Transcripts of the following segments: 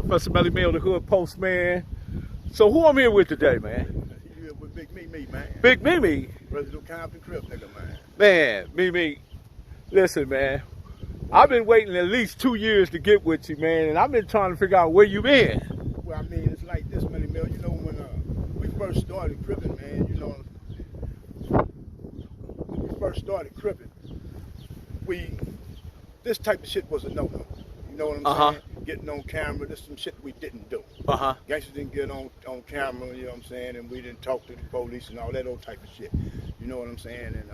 Professor Melly Mail, the Hood Postman. So who I'm here with today, man? You here with Big MeMe, man. Big MeMe? President Compton Crip, nigga, man. Man, MeMe, listen, man. I've been waiting at least 2 years to get with you, man, and I've been trying to figure out where you been. Well, I mean, it's like this, Melly Mail. You know, when we first started cripping, man, you know, when we first started cripping, this type of shit was a no-no. You know what I'm saying? Getting on camera, this some shit we didn't do. Gangsters didn't get on camera, you know what I'm saying, and we didn't talk to the police and all that old type of shit. You know what I'm saying? And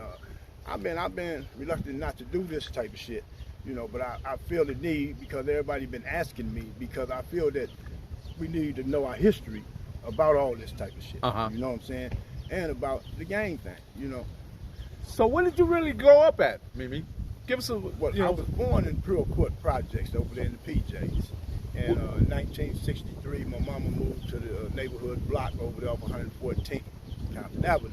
I've been reluctant not to do this type of shit, you know, but I feel the need because everybody been asking me, because I feel that we need to know our history about all this type of shit. You know what I'm saying? And about the gang thing, you know. So where did you really grow up at, MeMe? Give us a, well, I was born in Pearl Court Projects over there in the PJs. And in 1963, my mama moved to the neighborhood block over there off 114th Compton Avenue.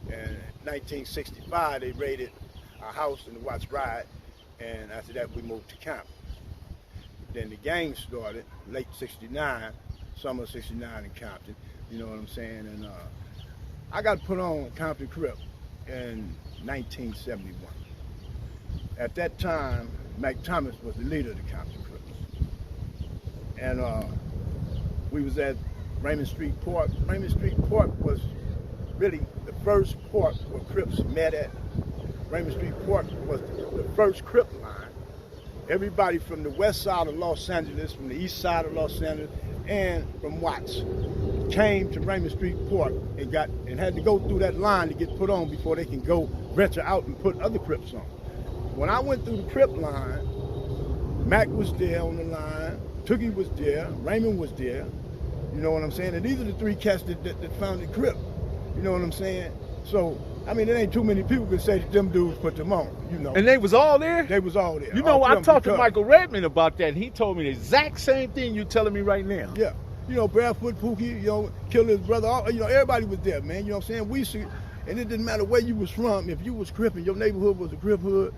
And in 1965, they raided our house in the Watts Ride, and after that, we moved to Compton. Then the gang started late '69, summer '69 in Compton. You know what I'm saying? And I got put on Compton Crip in 1971. At that time, Mac Thomas was the leader of the Compton Crips. And we was at Raymond Street Park. Raymond Street Park was really the first park where Crips met at. Raymond Street Park was the first Crip line. Everybody from the west side of Los Angeles, from the east side of Los Angeles, and from Watts came to Raymond Street Park and had to go through that line to get put on before they can go venture out and put other Crips on. When I went through the Crip line, Mac was there on the line, Tookie was there, Raymond was there, you know what I'm saying? And these are the three cats that founded Crip, you know what I'm saying? So, I mean, there ain't too many people can say that them dudes put them on, you know. And they was all there? They was all there. You know, I talked to Michael Redman about that, and he told me the exact same thing you're telling me right now. Yeah. You know, Barefoot Pookie, you know, Killer his brother, you know, everybody was there, man, you know what I'm saying? And it didn't matter where you was from, if you was Crip and your neighborhood was a Crip hood,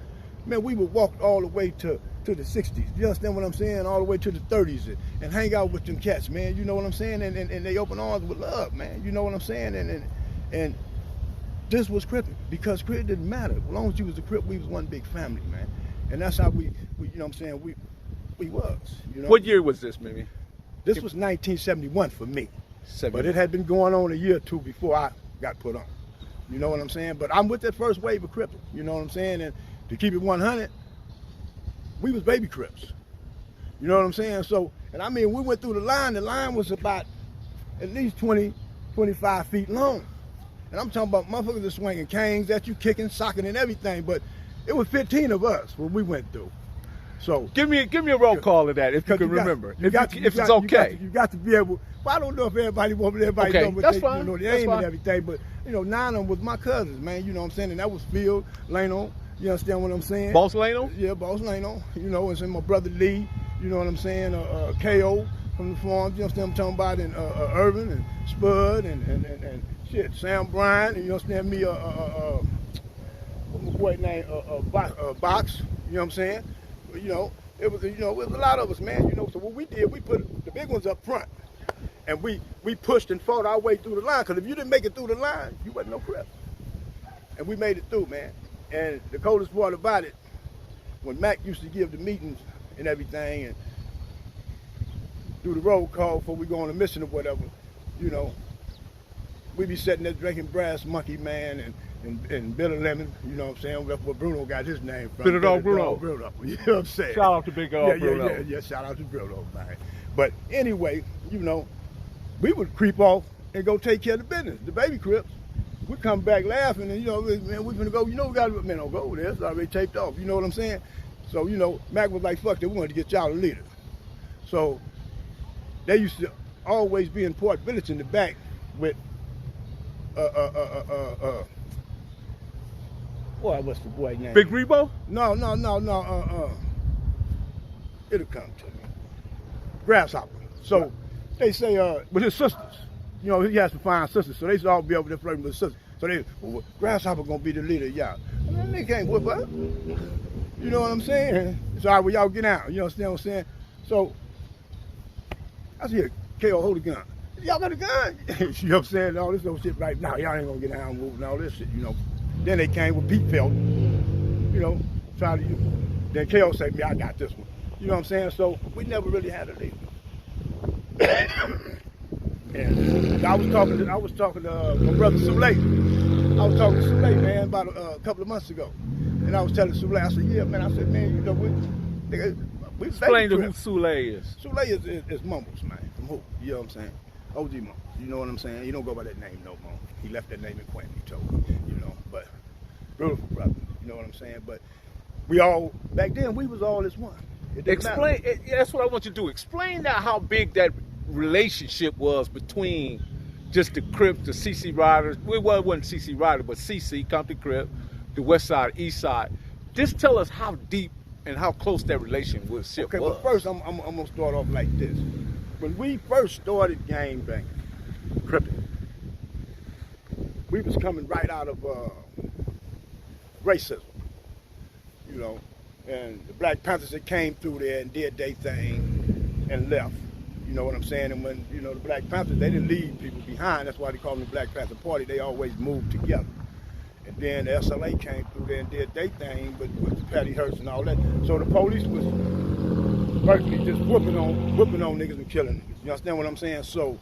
man, we would walk all the way to the 60s. You understand what I'm saying? All the way to the 30s and hang out with them cats, man. You know what I'm saying? And they open arms with love, man. You know what I'm saying? And this was Crippin', because Crip didn't matter. As long as you was a Crip, we was one big family, man. And that's how we you know what I'm saying, we was. You know? What year was this, MeMe? This was 1971 for me. But it had been going on a year or two before I got put on. You know what I'm saying? But I'm with that first wave of Crippin', you know what I'm saying? And to keep it 100, we was baby Crips. You know what I'm saying? So, and I mean, we went through the line was about at least 20, 25 feet long. And I'm talking about motherfuckers that swinging canes at you, kicking, socking, and everything, but it was 15 of us when we went through. So give me a roll call of that, if you can remember. If it's okay. You got to be able, well, I don't know if everybody know, but that's they, fine. You know, the aim and everything, but you know, 9 of them was my cousins, man, you know what I'm saying? And that was Phil, Lano, you understand what I'm saying? Boss Lano? Yeah, Boss Lano, you know, and my brother Lee, you know what I'm saying? KO from the farms, you understand what I'm talking about? And Irvin and Spud and shit, Sam Bryant, and you understand me, what's my boy name? Box, you know what I'm saying? You know, it was a lot of us, man, you know, so what we did, we put the big ones up front. And we pushed and fought our way through the line, because if you didn't make it through the line, you wasn't no Crip. And we made it through, man. And the coldest part about it, when Mac used to give the meetings and everything and do the roll call before we go on a mission or whatever, you know, we be sitting there drinking Brass Monkey, man, and Bitter Lemon, you know what I'm saying? That's where Bruno got his name from. Bitter Dog Bruno. You know what I'm saying? Shout out to Big Dog Bruno. Yeah, shout out to Bruno, man. But anyway, you know, we would creep off and go take care of the business, the baby Crips. We come back laughing and, you know, man, we finna go, you know, we gotta, man, don't go over there, it's already taped off, you know what I'm saying? So, you know, Mac was like, fuck that, we wanted to get y'all a leader. So, they used to always be in Port Village in the back with, what's the boy name? Big Rebo? No, it'll come to me. Grasshopper. So, they say, with his sisters. You know, he has to find sisters, so they should all be over there flirting with sisters. So they, well, Grasshopper gonna be the leader of y'all. And they can't whip up. You know what I'm saying? So, all right, well, y'all get out. You understand what I'm saying? So, I said, here, KO, hold the gun. Y'all got a gun? You know what I'm saying? All this old shit right now. Y'all ain't gonna get down and move and all this shit, you know. Then they came with Pete Felt, you know, trying to, then KO said, me, I got this one. You know what I'm saying? So we never really had a leader. And I was talking to my brother Sule. I was talking to Sule, man, about a couple of months ago. And I was telling Sule, I said, yeah, man, I said, man, you know, we Explain to who Sule is. Sule is Mumbles, man, from who? You know what I'm saying? OG Mumbles, you know what I'm saying? You don't go by that name no more. He left that name in Quentin, he told me, you know, but beautiful brother, you know what I'm saying? But we all, back then, we was all as one. Explain, that's what I want you to do. Explain now how big that relationship was between just the Crips, the CC Riders. Well, it wasn't CC Rider, but CC, Compton Crip, the West Side, East Side. Just tell us how deep and how close that relationship was. Okay, but first I'm gonna start off like this. When we first started gang banging, Cripping, we was coming right out of racism, you know, and the Black Panthers that came through there and did their thing and left. You know what I'm saying? And when, you know, the Black Panthers, they didn't leave people behind. That's why they call them the Black Panther Party. They always moved together. And then the SLA came through there and did their thing with Patty Hearst and all that. So the police was virtually just whooping on niggas and killing niggas. You understand what I'm saying? So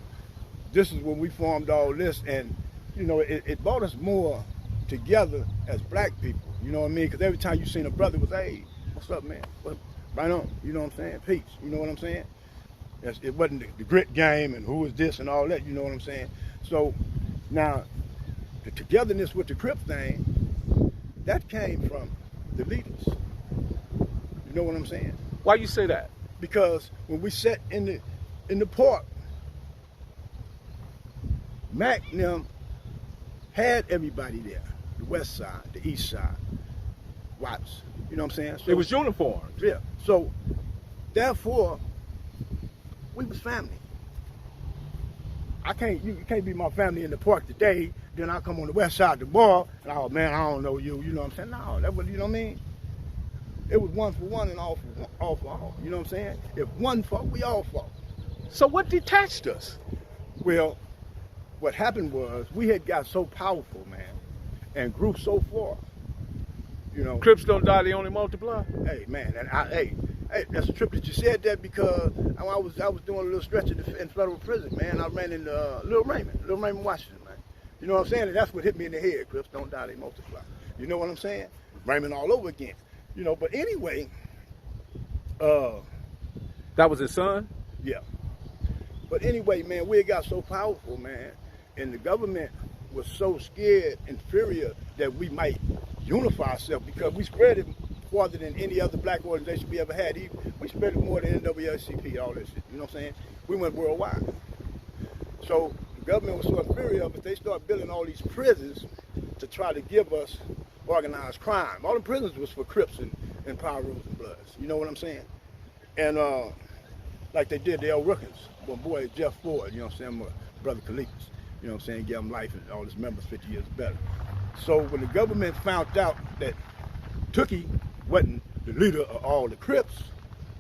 this is when we formed all this, and, you know, it brought us more together as black people. You know what I mean? Because every time you seen a brother was, hey, what's up, man? Right on. You know what I'm saying? Peace. You know what I'm saying? It wasn't the grit game and who is this and all that, you know what I'm saying? So now, the togetherness with the Crip thing, that came from the leaders. You know what I'm saying? Why you say that? Because when we sat in the park, Mac and them had everybody there. The West Side, the East Side, Watts. You know what I'm saying? So, it was uniforms. Yeah. So, therefore, we was family. You can't be my family in the park today, then I come on the west side of the bar, and oh man, I don't know you, you know what I'm saying? No, that was, you know what I mean? It was one for one and all for all, you know what I'm saying? If one fought, we all fought. So what detached us? Well, what happened was, we had got so powerful, man, and grew so far, you know. Crips don't die, they only multiply? Hey, man, and hey, that's a trip that you said that, because I was doing a little stretch in federal prison, man. I ran in Little Raymond, Washington, man. You know what I'm saying? And that's what hit me in the head. Crips don't die, they multiply. You know what I'm saying? Raymond all over again. You know, but anyway. That was his son? Yeah. But anyway, man, we got so powerful, man, and the government was so scared, inferior, that we might unify ourselves, because we spread it farther than any other black organization we ever had. We spread it more than NAACP, all this shit. You know what I'm saying? We went worldwide. So the government was so inferior, but they started building all these prisons to try to give us organized crime. All the prisons was for Crips and Power Rules and Bloods. You know what I'm saying? And like they did the El Rookins, my boy Jeff Ford, you know what I'm saying, my brother Khalifa, you know what I'm saying, give him life and all his members 50 years better. So when the government found out that Tookie wasn't the leader of all the Crips,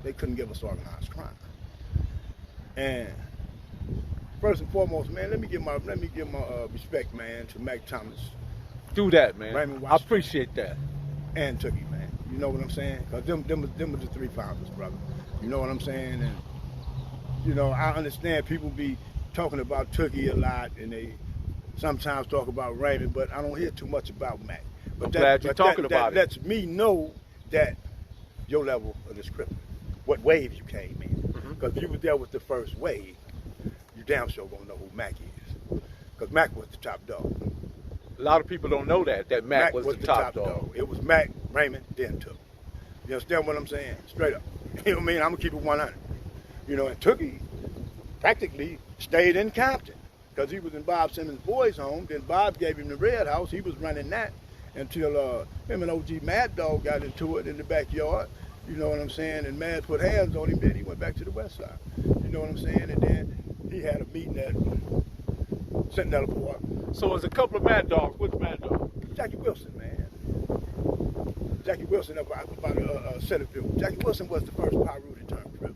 they couldn't give us organized crime. And first and foremost, man, let me give my respect, man, to Mac Thomas. Do that, man. Raymond I appreciate that. And Tookie, man. You know what I'm saying? Because them were the three founders, brother. You know what I'm saying? And, you know, I understand people be talking about Tookie a lot, and they sometimes talk about Raymond, but I don't hear too much about Mac. But I'm glad you're talking about it. That lets me know that your level of the script, what wave you came in. Because if you were there with the first wave, you damn sure gonna know who Mac is. Because Mac was the top dog. A lot of people don't know that Mac was the top dog. It was Mac, Raymond, then Tookie. You understand what I'm saying? Straight up. You know what I mean? I'm gonna keep it 100. You know, and Tookie practically stayed in Compton, because he was in Bob Simmons' boys' home. Then Bob gave him the Red House. He was running that until him and OG Mad Dog got into it in the backyard. You know what I'm saying? And Mad put hands on him, then he went back to the West Side. You know what I'm saying? And then he had a meeting at Sentinel Park. So there's a couple of Mad Dogs. Which Mad Dog? Jackie Wilson, man. Jackie Wilson up about Centerville. Jackie Wilson was the first Pyru to turn Crip.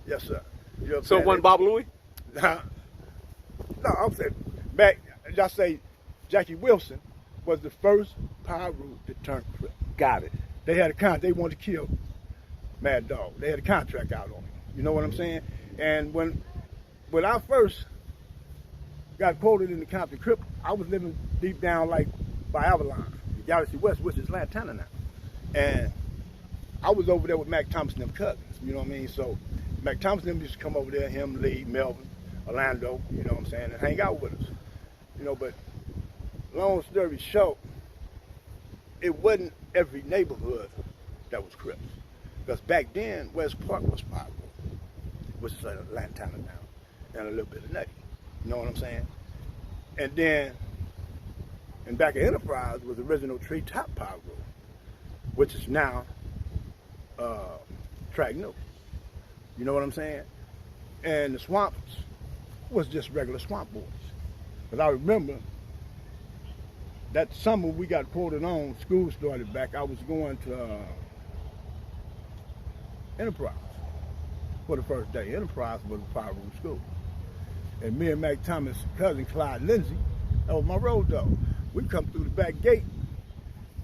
Yes, sir. You know what I'm So saying? it wasn't Bob Louie? Nah. No, I'm saying back. Just say Jackie Wilson was the first Pyro to turn Crip. Got it. They had a they wanted to kill Mad Dog. They had a contract out on him. You know what I'm saying? And when I first got quoted in the Compton Crip, I was living deep down like by Avalon, Galaxy West, which is Lantana now. And I was over there with Mac Thompson and them cousins. You know what I mean? So Mac Thompson and them used to come over there, him, Lee, Melvin, Orlando, you know what I'm saying, and hang out with us. You know, but long story short, it wasn't every neighborhood that was Crips. Because back then, West Park was Pyro, which is Lantana now, and a little bit of Nutty. You know what I'm saying? And then, and back at Enterprise was the original Treetop Pyro, which is now Track New. You know what I'm saying? And the Swamps was just regular Swamp Boys. But I remember that summer we got quoted on, school started back, I was going to Enterprise for the first day. Enterprise was a Pyro school. And me and Mac Thomas' cousin, Clyde Lindsay, that was my road dog. We come through the back gate,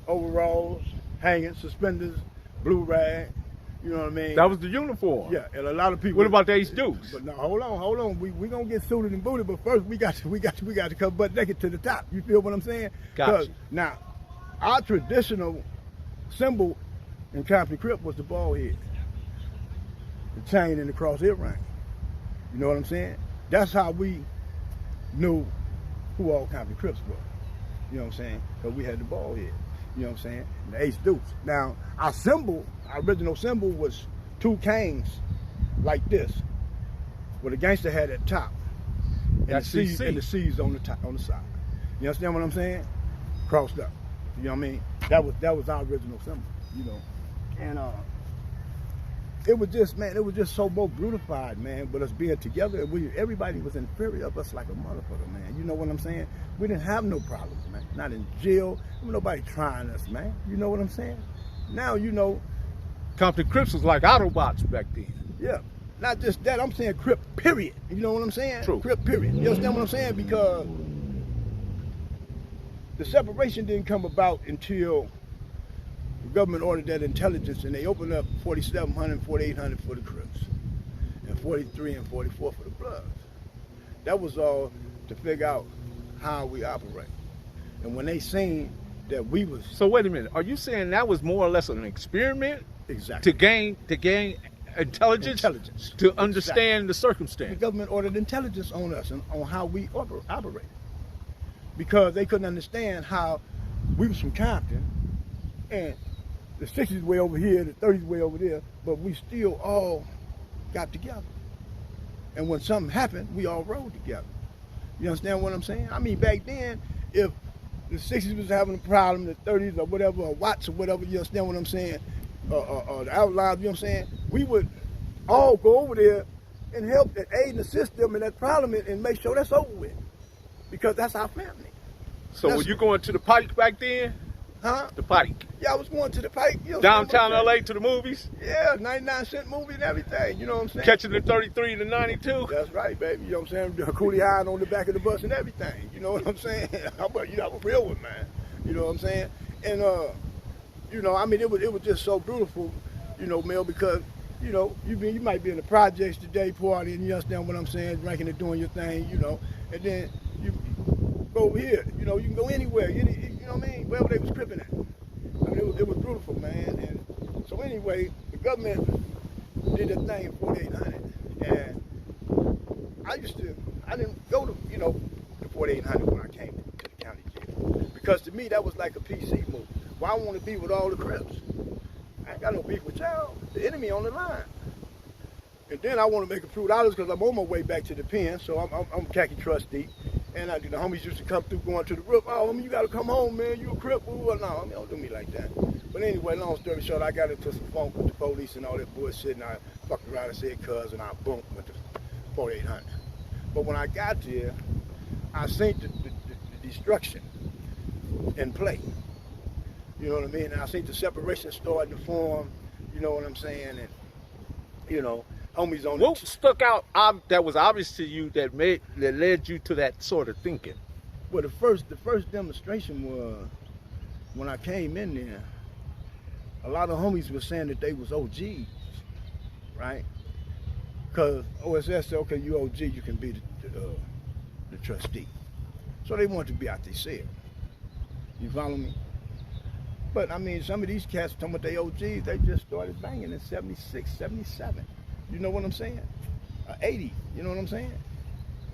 overalls, hanging, suspenders, blue rag, you know what I mean? That was the uniform. Yeah, and a lot of people. What about the Ace Dukes? But no, hold on. We gonna get suited and booted, but first we got to come butt naked to the top. You feel what I'm saying? Gotcha. Now, our traditional symbol in Compton Crip was the bald head, the chain and the crosshead ring. You know what I'm saying? That's how we knew who all Compton Crips were. You know what I'm saying? Because we had the bald head. You know what I'm saying? And the Ace Dukes. Now, our symbol, our original symbol was two canes like this, with a gangster hat at the top, and the C's on the top, on the side. You understand what I'm saying? Crossed up. You know what I mean? That was our original symbol. You know, and it was just, man, it was just so more brutified, man. But us being together, everybody was in fury of us like a motherfucker, man. You know what I'm saying? We didn't have no problems, man. Not in jail. There was nobody trying us, man. You know what I'm saying? Now, you know. Compton Crips was like Autobots back then. Yeah. Not just that, I'm saying Crip, period. You know what I'm saying? True. Crip, period. You understand what I'm saying? Because the separation didn't come about until the government ordered that intelligence, and they opened up 4,700, 4,800 for the Crips, and 43 and 44 for the Bloods. That was all to figure out how we operate. And when they seen that we was... So wait a minute, are you saying that was more or less an experiment? Exactly. To gain intelligence? To understand the circumstance? The government ordered intelligence on us and on how we operate. Because they couldn't understand how we was from Compton, and the 60s way over here, the 30s way over there, but we still all got together. And when something happened, we all rode together. You understand what I'm saying? I mean, back then, if the 60s was having a problem, the 30s or whatever, or Watts or whatever, you understand what I'm saying? Or the Outlaws, you know what I'm saying? We would all go over there and help and aid and assist them in that problem and make sure that's over with. Because that's our family. So were you going to the Pike back then? Huh? The Pike. Yeah, I was going to the Pike. You know, downtown LA to the movies? Yeah, 99-cent movie and everything. You know what I'm saying? Catching the 33 to 92? That's right, baby. You know what I'm saying? Coolie High on the back of the bus and everything. You know what I'm saying? I'm a real one, man. You know what I'm saying? And, you know, I mean, it was just so beautiful, you know, Mel, because, you know, you might be in the projects today partying, you understand what I'm saying, drinking and doing your thing, you know, and then you go over here, you know, you can go anywhere, you know what I mean, wherever they was cripping at. I mean, it was beautiful, man. And so anyway, the government did a thing in 4800, and I didn't go to, you know, the 4800 when I came to the county jail, because to me that was like a PC movie. Well, I want to be with all the Crips. I ain't got no beef with y'all. The enemy on the line. And then I want to make a few dollars because I'm on my way back to the pen, so I'm khaki trustee. And the homies used to come through going to the roof. Oh, homie, you got to come home, man. You a Crip. Ooh, no, I mean, don't do me like that. But anyway, long story short, I got into some funk with the police and all that bullshit, and I fucked around and said cuz, and I boom, went to 4800. But when I got there, I seen the destruction in play. You know what I mean? And I seen the separation starting to form, you know what I'm saying? And, you know, homies on What stuck out that was obvious to you that led you to that sort of thinking? Well, the first demonstration was when I came in there. A lot of homies were saying that they was OGs, right? Because OSS said, okay, you OG, you can be the trustee. So they wanted to be out there cell. You follow me? But I mean, some of these cats talking about they OGs, they just started banging in 76, 77. You know what I'm saying? 80, you know what I'm saying?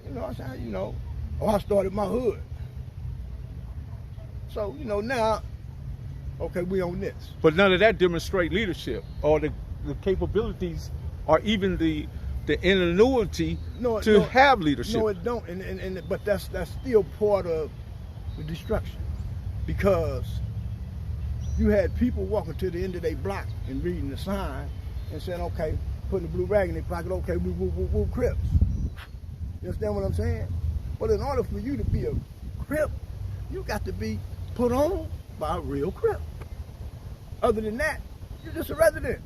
You know, I said, you know, I started my hood. So, you know, now, okay, we on this. But none of that demonstrate leadership or the capabilities or even the ingenuity to have leadership. No, it don't. But that's still part of the destruction, because you had people walking to the end of their block and reading the sign and saying, okay, putting a blue rag in their pocket, okay, we Crips. You understand what I'm saying? But in order for you to be a Crip, you got to be put on by a real Crip. Other than that, you're just a resident.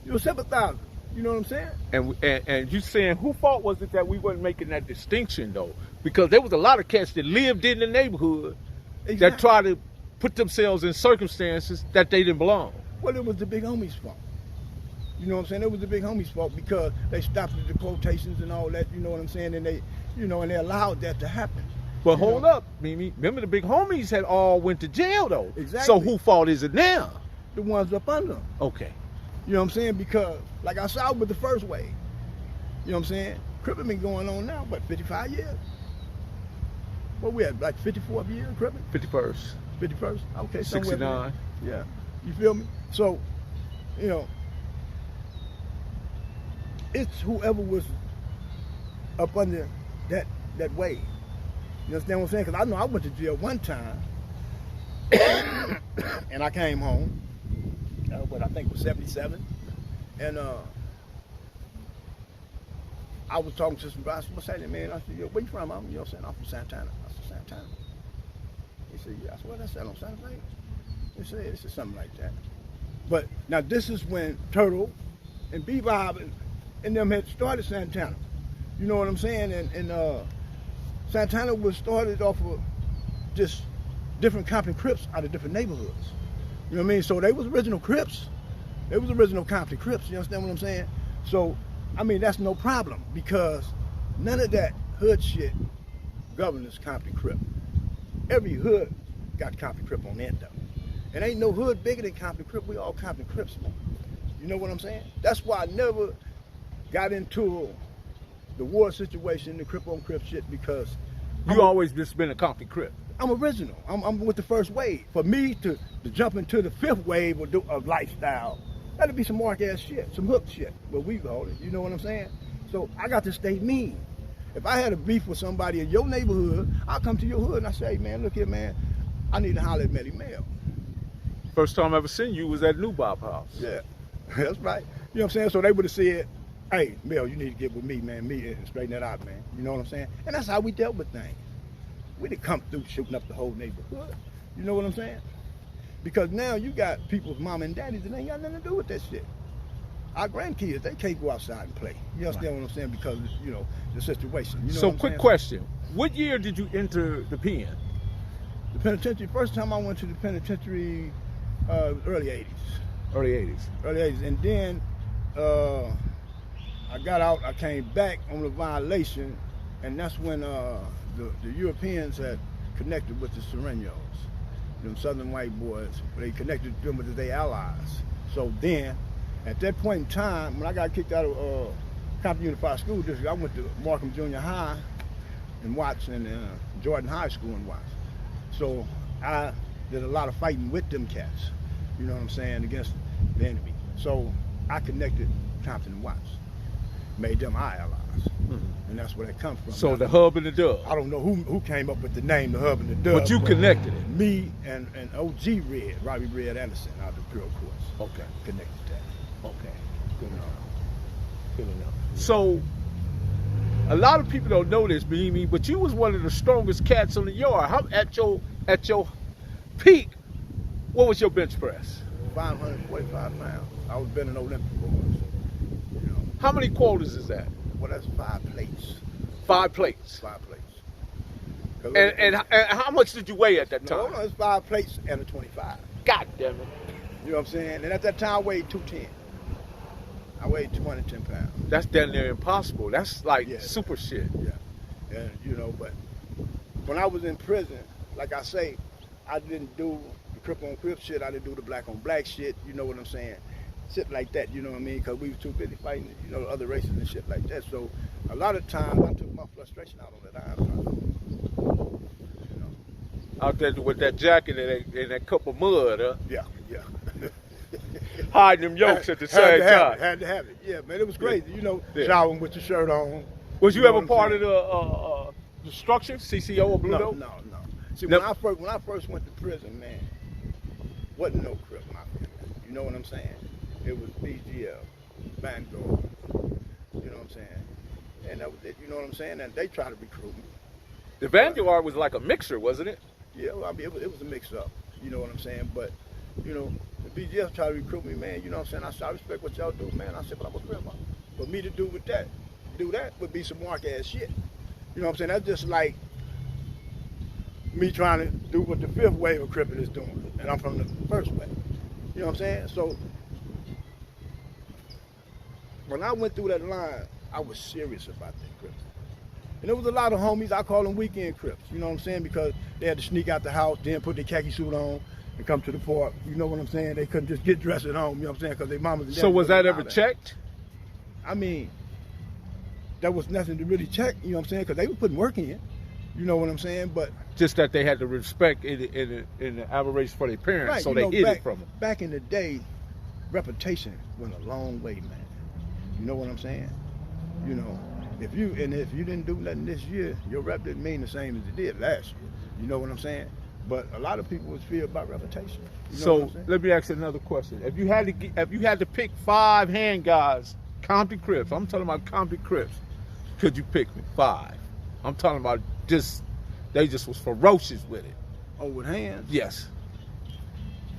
You're a sympathizer. You know what I'm saying? And you saying, whose fault was it that we wasn't making that distinction though? Because there was a lot of cats that lived in the neighborhood that tried to put themselves in circumstances that they didn't belong. Well, it was the big homies' fault. You know what I'm saying? It was the big homies' fault because they stopped at the quotations and all that. You know what I'm saying? And they, you know, and they allowed that to happen. But hold up, MeMe. Remember the big homies had all went to jail though. Exactly. So whose fault is it now? The ones up under them. Okay. You know what I'm saying? Because, like I saw with the first wave, you know what I'm saying? Crip been going on now, what, 55 years? What we had, like 54th year, Crip? 51st. 51st? Okay, 69. Yeah. You feel me? So, you know, it's whoever was up under that wave. You understand what I'm saying? Because I know I went to jail one time, and I came home. What I think was 77, and I was talking to some guys. What's happening, man? I said, yo, where you from? I'm, you know, saying I'm from Santana. I said, Santana. He said, yeah. I said, what that's that on Santa Fe? He said, it's something like that. But now this is when Turtle and Bebop and them had started Santana. You know what I'm saying? And Santana was started off of just different Compton Crips out of different neighborhoods. You know what I mean? So they was original Crips. They was original Compton Crips. You understand what I'm saying? So, I mean, that's no problem because none of that hood shit governs Compton Crip. Every hood got Compton Crip on it though. And ain't no hood bigger than Compton Crip. We all Compton Crips, man. You know what I'm saying? That's why I never got into the war situation, the Crip on Crip shit, because you always just been a Compton Crip. I'm original. I'm with the first wave. For me to jump into the fifth wave of lifestyle, that'd be some mark ass shit, some hook shit. But we call it. You know what I'm saying? So I got to stay mean. If I had a beef with somebody in your neighborhood, I'll come to your hood and I say, hey, man, look here, man, I need to holler at Melly Mel. First time I ever seen you was at New Bob House. Yeah, that's right. You know what I'm saying? So they would have said, hey, Mel, you need to get with me, man, and straighten that out, man. You know what I'm saying? And that's how we dealt with things. We didn't come through shooting up the whole neighborhood. You know what I'm saying? Because now you got people's mom and daddies that ain't got nothing to do with that shit. Our grandkids, they can't go outside and play. You understand what I'm saying? Because, you know, the situation. You know so quick question. What year did you enter the pen? The penitentiary, first time I went to the penitentiary, early 80s. Early 80s. Early 80s. And then I got out, I came back on a violation, and that's when the Europeans had connected with the Serenos, them southern white boys. They connected them with their allies. So then, at that point in time, when I got kicked out of Compton Unified School District, I went to Markham Junior High in Watts and Jordan High School in Watts. So I did a lot of fighting with them cats, you know what I'm saying, against the enemy. So I connected Compton and Watts, made them our allies. And that's where that comes from. So the hub and the dub. I don't know who came up with the name, the hub and the dub. But you connected it. Me and OG Red, Robbie Red Anderson, out of the Pure Course. Okay. Connected that. Okay. Good enough. Good enough. So a lot of people don't know this, MeMe, but you was one of the strongest cats on the yard. How at your peak, what was your bench press? 545 pounds. I was been an Olympic boy. You know. How many quarters is that? Well, that's 5 plates. 5 plates. 5 plates. And how much did you weigh at that time? No, it's 5 plates and a 25. God damn it. You know what I'm saying? And at that time, I weighed 210. I weighed 210 pounds. That's damn near impossible. That's like super shit. Yeah. And, you know, but when I was in prison, like I say, I didn't do the Crip on Crip shit. I didn't do the black on black shit. You know what I'm saying? Shit like that, you know what I mean? Because we were too busy fighting, you know, other races and shit like that. So a lot of times I took my frustration out on that iron. You know. Out there with that jacket and that cup of mud, huh? Yeah. Hiding them yolks at the same time. Had to have it. Yeah, man, it was crazy. You know, showering with your shirt on. Was you ever part of the structure, CCO or Blue Note? No. See, when I first went to prison, man, wasn't no Crip Mafia. You know what I'm saying? It was BGL, Vanguard. You know what I'm saying? And that was it. You know what I'm saying? And they tried to recruit me. The Vanguard was like a mixer, wasn't it? Yeah, well, I mean, it was a mix-up. You know what I'm saying? But, you know, the BGL tried to recruit me, man. You know what I'm saying? I said, I respect what y'all do, man. I said, but I'm a Crip Mafia. For me to do that would be some mark-ass shit. You know what I'm saying? That's just like me trying to do what the 5th wave of Crippin' is doing. And I'm from the 1st wave. You know what I'm saying? So, when I went through that line, I was serious about that Crips. And there was a lot of homies, I call them weekend Crips, you know what I'm saying? Because they had to sneak out the house, then put their khaki suit on and come to the park. You know what I'm saying? They couldn't just get dressed at home, you know what I'm saying? Because their mamas and daddies. So was that ever checked? I mean, there was nothing to really check, you know what I'm saying? Because they were putting work in, you know what I'm saying? But just that they had to respect in the aberration for their parents, right, so they hid it from them. Back in the day, reputation went a long way, man. You know what I'm saying? You know, if you didn't do nothing this year, your rep didn't mean the same as it did last year. You know what I'm saying? But a lot of people was feared about reputation. You know so let me ask you another question. If you had to pick 5 hand guys, Compton Crips, I'm talking about Compton Crips, could you pick me 5? I'm talking about they just was ferocious with it. Oh, with hands? Yes.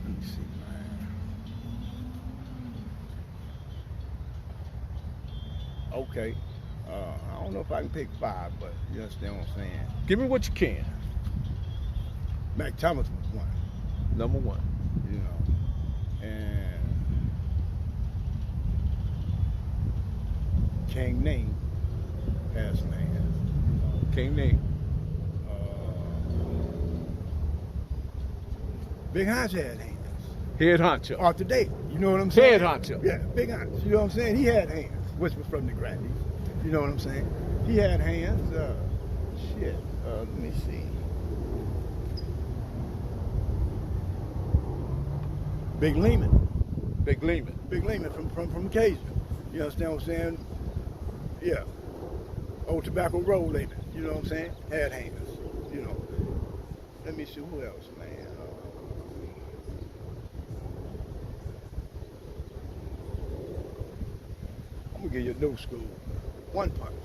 Let me see. Okay, I don't know if I can pick 5, but you understand what I'm saying? Give me what you can. Mac Thomas was one. Number 1. You know, and King Name has some hands. King Name. Big Honcho had hands. Head honcho. Off to date, you know what I'm saying? Head honcho. Yeah, Big Honcho, you know what I'm saying? He had hands. Which was from the Grandies. You know what I'm saying? He had hands. Let me see. Big Lehman. Big Lehman. Big Lehman from Cajun. You understand what I'm saying? Yeah. Old Tobacco Road Lehman. You know what I'm saying? Had hands. You know. Let me see who else, man. I'm gonna give you a new school. One punch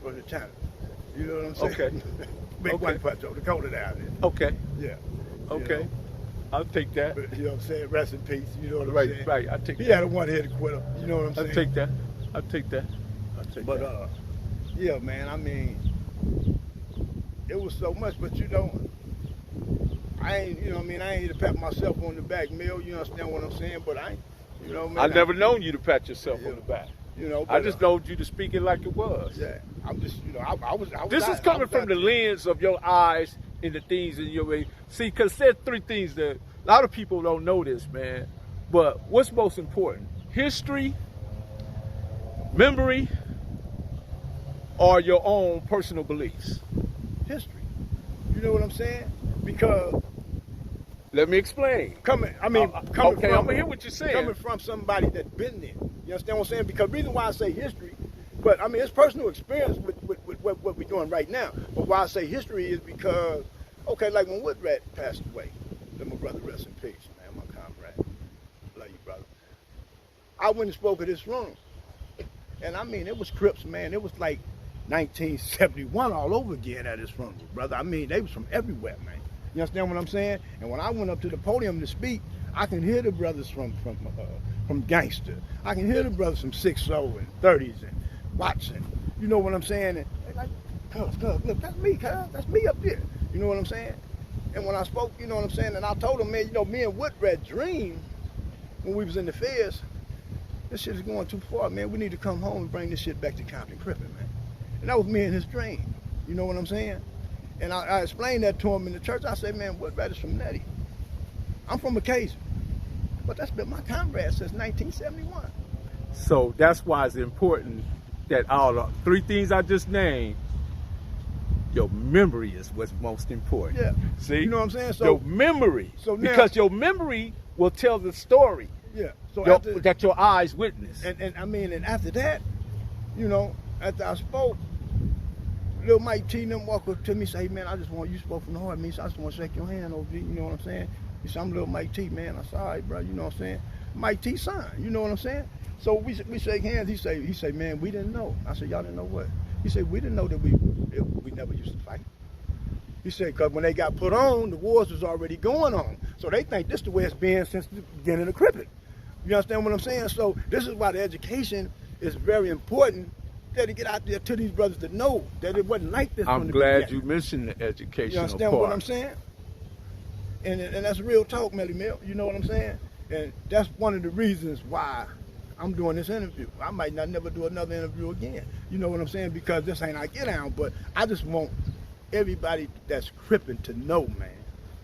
for the talent. You know what I'm saying? Okay. Big one punch over the corner down there. Okay. Yeah. Okay. You know? I'll take that. But, you know what I'm saying? Rest in peace. You know what I'm saying? Right. I take that. He had a one-headed quitter. You know what I'm saying? I'll take that. But yeah, man. I mean, it was so much. But you know, I ain't. You know what I mean? I ain't here to pat myself on the back, Mill. You understand what I'm saying? But I ain't. You know, man. I never known you to pat yourself on the back. You know, I just know you to speak it like it was. Yeah, I'm just, you know, I was. This is coming from the lens of your eyes and the things in your way. See, because there's 3 things that a lot of people don't know this, man. But what's most important? History, memory, or your own personal beliefs? History. You know what I'm saying? Because. Let me explain. Okay, I'm gonna hear what you're saying. Coming from somebody that's been there. You understand what I'm saying? Because the reason why I say history, but I mean it's personal experience with what we're doing right now. But why I say history is because, okay, like when Woodrat passed away, let my brother rest in peace, man, my comrade. Love you, brother. I went and spoke at his funeral. And I mean, it was Crips, man. It was like 1971 all over again at his funeral, brother. I mean, they was from everywhere, man. You understand what I'm saying? And when I went up to the podium to speak, I can hear the brothers from Gangster. I can hear the brothers from 6-0 and 30s and Watson. You know what I'm saying? And they like, cuz, look, that's me, cuz. That's me up there. You know what I'm saying? And when I spoke, you know what I'm saying, and I told them, man, you know, me and Woodred dreamed when we was in the fairs, this shit is going too far, man. We need to come home and bring this shit back to Compton Crippin', man. And that was me and his dream. You know what I'm saying? And I explained that to him in the church. I said, man, Woodred is from Nettie. I'm from Occasion. But that's been my comrade since 1971. So that's why it's important that all the 3 things I just named, your memory is what's most important. Yeah. See? You know what I'm saying? So your memory. So now, because your memory will tell the story. Yeah. So that your eyes witness. And I mean, and after that, you know, after I spoke, little Mike T and them walk up to me and say, hey, man, I just want you spoke from the heart, man. So I just want to shake your hand over you know what I'm saying? He said, I'm little Mike T, man. I said, all right, bro, you know what I'm saying? Mike T son, you know what I'm saying? So we shake hands. He say, man, we didn't know. I said, y'all didn't know what? He said, we didn't know that we never used to fight. He said, because when they got put on, the wars was already going on. So they think this is the way it's been since the beginning of Crippin'. You understand what I'm saying? So this is why the education is very important, that to get out there to these brothers to know that it wasn't like this. I'm glad you mentioned the educational You understand part. what I'm saying? And that's real talk, Melly Mill. You know what I'm saying? And that's one of the reasons why I'm doing this interview. I might not never do another interview again. You know what I'm saying? Because this ain't our get down, but I just want everybody that's Crippin' to know, man.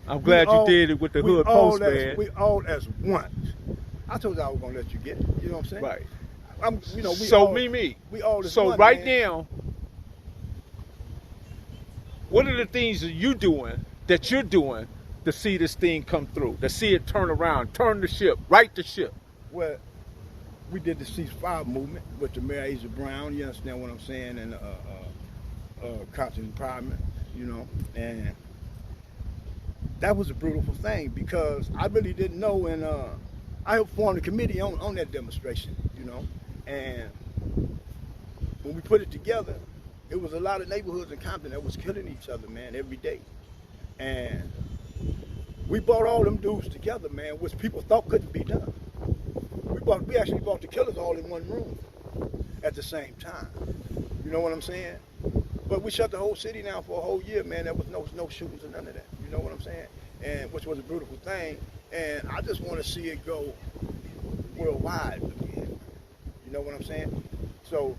I'm glad you did it with the Hood Post, man. We all as one. I told you I was gonna let you get it. You know what I'm saying? Right. You know, MeMe. We all as so one, right man. now, what are the things that you're doing to see this thing come through, to see it turn around, turn the ship, right the ship? Well, we did the ceasefire movement with the Mayor Asia Brown, you understand what I'm saying, and Compton Empowerment, you know, and that was a brutal thing because I really didn't know, and I helped form the committee on that demonstration, you know, and when we put it together, it was a lot of neighborhoods in Compton that was killing each other, man, every day, and we brought all them dudes together, man, which people thought couldn't be done. We actually brought the killers all in one room at the same time. You know what I'm saying? But we shut the whole city down for a whole year, man. There was no shootings or none of that. You know what I'm saying? And which was a beautiful thing. And I just want to see it go worldwide again. You know what I'm saying? So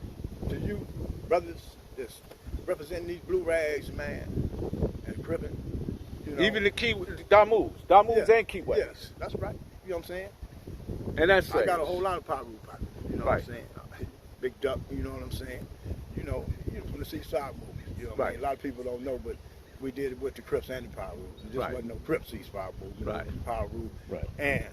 to you, brothers, that's representing these blue rags, man, and Crippin', you know. Even the Damus and Keyways. Yes, that's right. You know what I'm saying? And that's I got a whole lot of power pockets, you know right. what I'm saying? Big Duck, you know what I'm saying? You know from the ceasefire movement, you know what I mean? A lot of people don't know, but we did it with the Crips and the Power Rules. It just wasn't no Crips ceasefire movement, right. It was the Power Rule. Right. And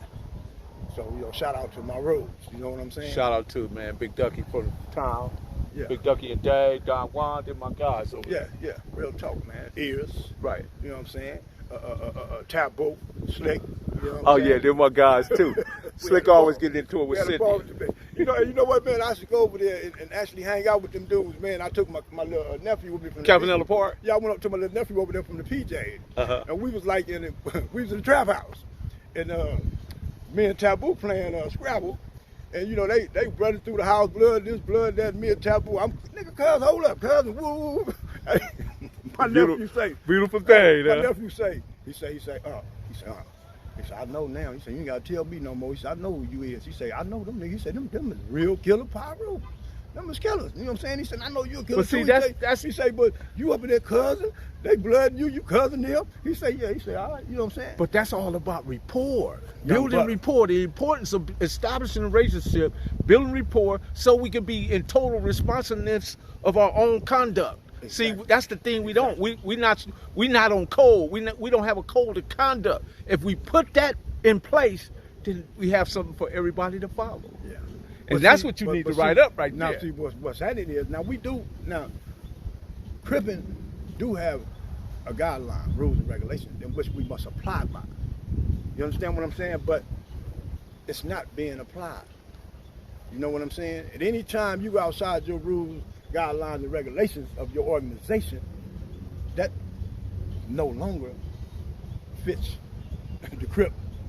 so, you know, shout out to my roads, you know what I'm saying? Shout out to, man, Big Ducky for the town. Yeah. Big Ducky and Dave, Don Juan, they're my guys over there. Yeah, real talk, man. Ears. Right. You know what I'm saying? Taboo, Slick. You know Oh, yeah, they're my guys, too. Slick always getting into it with Sydney. You know what, man? I should go over there and actually hang out with them dudes, man. I took my little nephew with me from Cavanella Park? Yeah, I went up to my little nephew over there from the PJ. Uh-huh. And we was like we was in the trap house. And me and Taboo playing Scrabble. And you know, they running through the house, blood this, blood that, me and Taboo. I'm nigga, cuz, hold up, cuz, woo. My nephew say, beautiful thing, my nephew say, he say, I know now. He said, you ain't gotta tell me no more. He said, I know who you is. He said, I know them niggas. He said, them is real killer pyro. Them is killers. You know what I'm saying? He said, I know you a killer. But see, too. He say, but you up in there cousin, they blood you cousin them. He say, yeah. He said, all right, you know what I'm saying? But that's all about rapport. Building rapport, the importance of establishing a relationship, building rapport so we can be in total responsiveness of our own conduct. Exactly. See, that's the thing we don't. We not on code. We don't have a code of conduct. If we put that in place, then we have something for everybody to follow. Yeah. And that's what you need to write up right now. there. See, what's happening is now Crippin' do have a guideline, rules and regulations in which we must apply by. You understand what I'm saying? But it's not being applied. You know what I'm saying? At any time you go outside your rules, guidelines, and regulations of your organization, that no longer fits the Crip